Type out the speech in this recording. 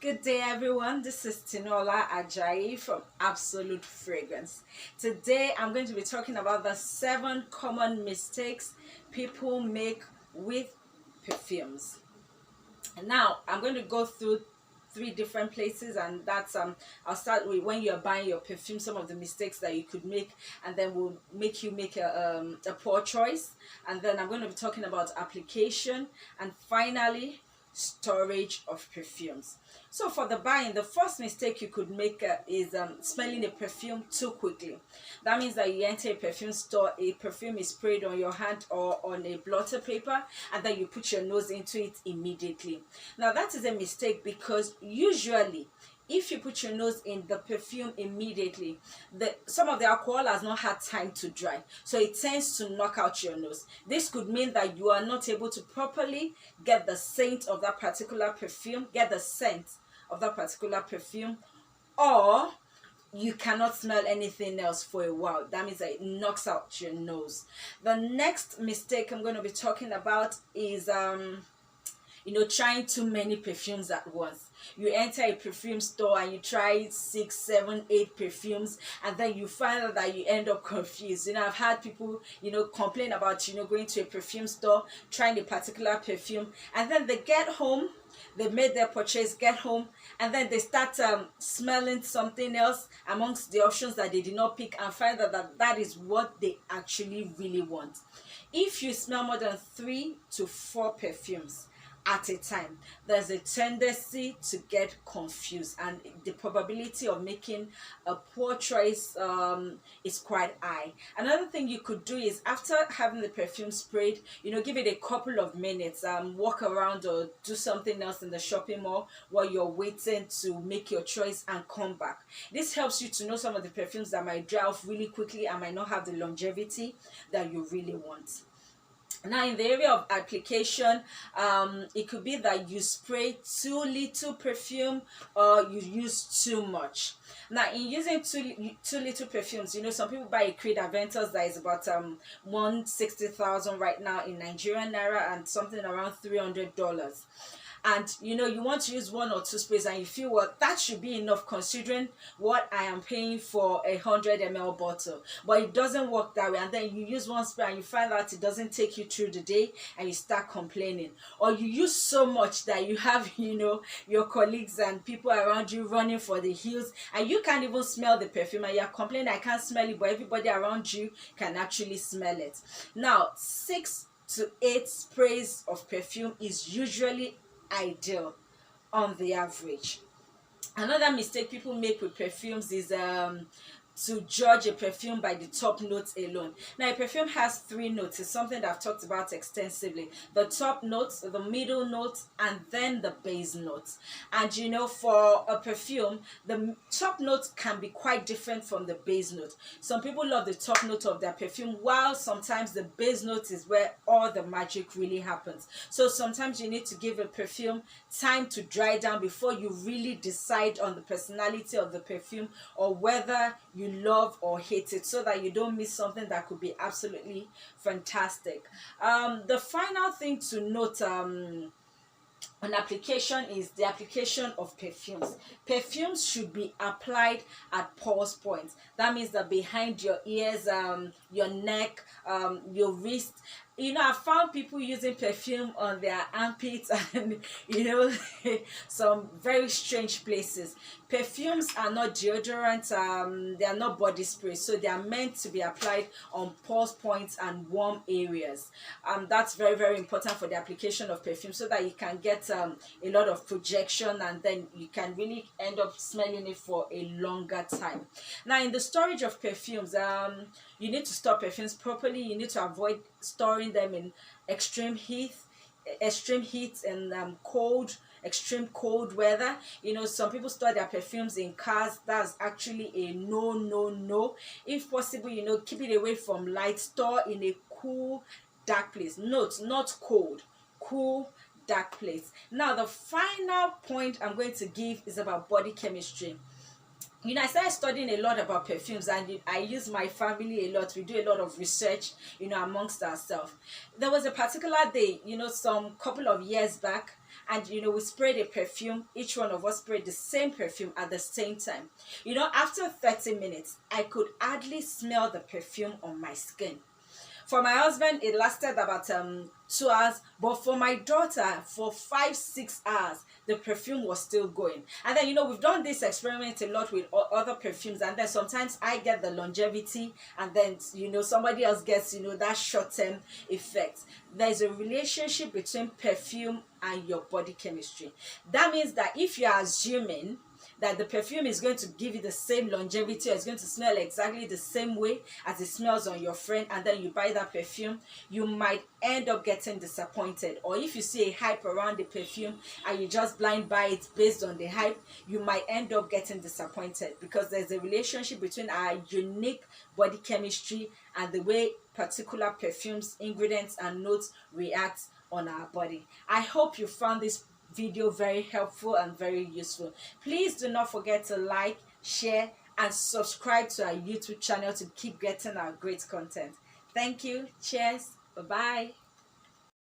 Good day, everyone. This is Tinola Ajayi from Absolute Fragrance. Today, I'm going to be talking about the 7 common mistakes people make with perfumes. Now, I'm going to go through 3 different places, and that's I'll start with when you're buying your perfume, some of the mistakes that you could make, and then will make you make a poor choice. And then I'm going to be talking about application, and finally storage of perfumes. So for the buying, the first mistake you could make is smelling a perfume too quickly. That means that you enter a perfume store, a perfume is sprayed on your hand or on a blotter paper, and then you put your nose into it immediately. Now that is a mistake, because usually if you put your nose in the perfume immediately, some of the alcohol has not had time to dry, so it tends to knock out your nose. This could mean that you are not able to properly get the scent of that particular perfume, or you cannot smell anything else for a while. That means that it knocks out your nose. The next mistake I'm going to be talking about is trying too many perfumes at once. You enter a perfume store and you try 6, 7, 8 perfumes, and then you find out that you end up confused. I've had people complain about going to a perfume store, trying a particular perfume, and then they get home, they made their purchase, get home, and then they start smelling something else amongst the options that they did not pick, and find that that is what they actually really want. If you smell more than 3 to 4 perfumes at a time, there's a tendency to get confused, and the probability of making a poor choice is quite high. Another thing you could do is, after having the perfume sprayed, give it a couple of minutes, walk around or do something else in the shopping mall while you're waiting to make your choice, and come back. This helps you to know some of the perfumes that might dry off really quickly and might not have the longevity that you really want. Now, in the area of application, it could be that you spray too little perfume or you use too much. Now, in using too little perfumes, some people buy a Creed Aventus that is about 160,000 right now in Nigerian naira, and something around $300. And you want to use 1 or 2 sprays, and you feel, well, that should be enough considering what I am paying for a 100 ml bottle. But it doesn't work that way, and then you use 1 spray and you find out it doesn't take you through the day, and you start complaining. Or you use so much that you have your colleagues and people around you running for the hills, and you can't even smell the perfume, and you're complaining, I can't smell it, but everybody around you can actually smell it. Now, 6 to 8 sprays of perfume is usually ideal on the average. Another mistake people make with perfumes is to judge a perfume by the top notes alone. Now, a perfume has 3 notes. It's something that I've talked about extensively: the top notes, the middle notes, and then the base notes. And for a perfume, the top note can be quite different from the base note. Some people love the top note of their perfume, while sometimes the base note is where all the magic really happens. So sometimes you need to give a perfume time to dry down before you really decide on the personality of the perfume, or whether you love or hate it, so that you don't miss something that could be absolutely fantastic. The final thing to note on application is the application of perfumes. Perfumes should be applied at pulse points. That means that behind your ears, your neck, your wrist. I've found people using perfume on their armpits and some very strange places. Perfumes are not deodorants, they are not body sprays, so they are meant to be applied on pulse points and warm areas. That's very, very important for the application of perfume, so that you can get a lot of projection, and then you can really end up smelling it for a longer time. Now, in the storage of perfumes, you need to store perfumes properly. You need to avoid storing them in extreme heat and extreme cold weather. Some people store their perfumes in cars. That's actually a no. If possible, keep it away from light. Store in a cool, dark place. Note, not cold, cool, dark place. Now, the final point I'm going to give is about body chemistry. I started studying a lot about perfumes, and I use my family a lot. We do a lot of research, amongst ourselves. There was a particular day, some couple of years back, and we sprayed a perfume. Each one of us sprayed the same perfume at the same time. After 30 minutes, I could hardly smell the perfume on my skin. For my husband, it lasted about 2 hours, but for my daughter, for 5 6 hours, the perfume was still going. And then we've done this experiment a lot with other perfumes, and then sometimes I get the longevity, and then somebody else gets that short-term effect. There's a relationship between perfume and your body chemistry. That means that if you're assuming that the perfume is going to give you the same longevity, or it's going to smell exactly the same way as it smells on your friend, and then you buy that perfume, you might end up getting disappointed. Or if you see a hype around the perfume and you just blind buy it based on the hype, you might end up getting disappointed, because there's a relationship between our unique body chemistry and the way particular perfumes, ingredients, and notes react on our body. I hope you found this video very helpful and very useful. Please do not forget to like, share, and subscribe to our YouTube channel to keep getting our great content. Thank you. Cheers. Bye-bye.